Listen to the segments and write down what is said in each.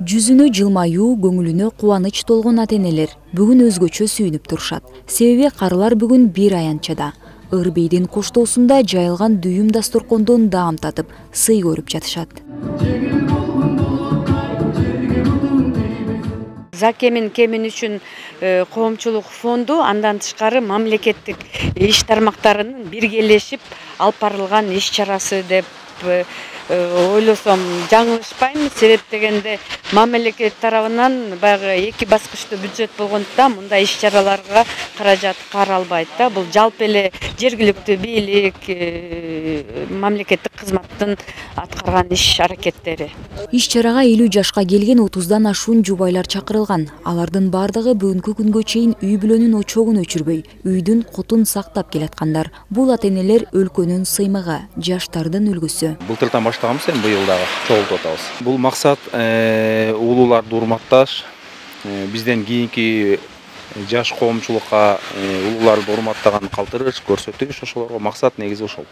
Жүзүнө жылмаюу, көңүлүнө кубаныч толгон ата-энелер бүгүн өзгөчө сүйүнүп турушат. Себеби карылар бүгүн бир аянтчада. Ырбийдин коштоосунда жайылган дүйүм дасторкондон даам татып, сый көрүп жатышат. Закемин кемин үчүн коомчулук фонду, андан тышкары мамлекеттик иш тармактарынын биргелешип алып барылган иш чарасы деп ойлосом жаңылышпайм. Себеп дегенде мамлекет тарабынан баягы эки баскычтуу бюджет болгондуктан мындай иш чараларга каражат каралбайт да. Бул жалпы эле жергиликтүү бийлик, мамлекеттик кызматтын аткарган иш аракеттери. Иш чарага 50 жашка келген 30дан ашуун жубайлар чакырылган. Алардын бардыгы бүгүнкү күнгө чейин үй бүлөнүн очогун өчүрбөй, үйдүн котун сактап келаткандар. Бул ата-энелер өлкөнүн сыймыгы, жаштардын үлгүсү. Былтырдан баштаганбыз, эми быйыл дагы чогултуп атабыз. Бул максат улууларды урматташ, бизден кийинки жаш коомчулукка улууларды урматтаган калтырыш көрсөтүш, ошолорго максат негизи ошол.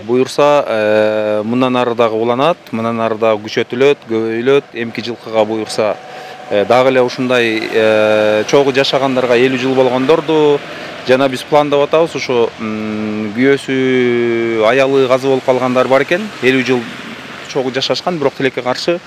Буюрса, мындан ары дагы уланат, мындан ары дагы күчөтүлөт, көбөйүлөт. Эмки жылкыга буюрса, дагы эле ушундай чогуу жашагандарга 50 жыл болгондорду жана биз пландап атабыз. Ошо күйөөсү, аялы казы болуп калгандар бар экен. 50 жыл чогуу жашашкан, бирок тилекке каршы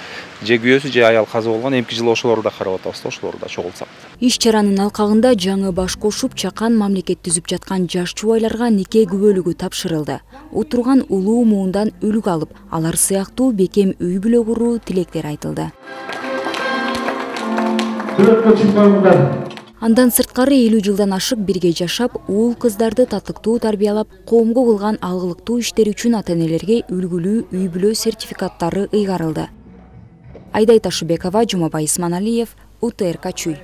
же күйөөсү же аял казы болгон. Эмки жыл ошолорду да карап атабыз, ошолорду да чогултсак. Иш чаранын алкагында жаңы баш кошуп, чакан мамлекет түзүп жаткан жаш жубайларга нике күбөлүгү тапшырылды. Отурган улуу муундан үлгү алып, алар сыяктуу бекем үй бүлө куруу тилектер айтылды. Андан сырткары 50 жылдан ашык бирге жашап, уул кыздарды татыктуу тарбиялап, коомго кылган алгылыктуу иштери үчүн ата-энелерге үлгүлүү үй бүлө сертификаттары ыйгарылды. Айдай Ташыбекова, Жумабай Исманалиев, УТРК Чүй.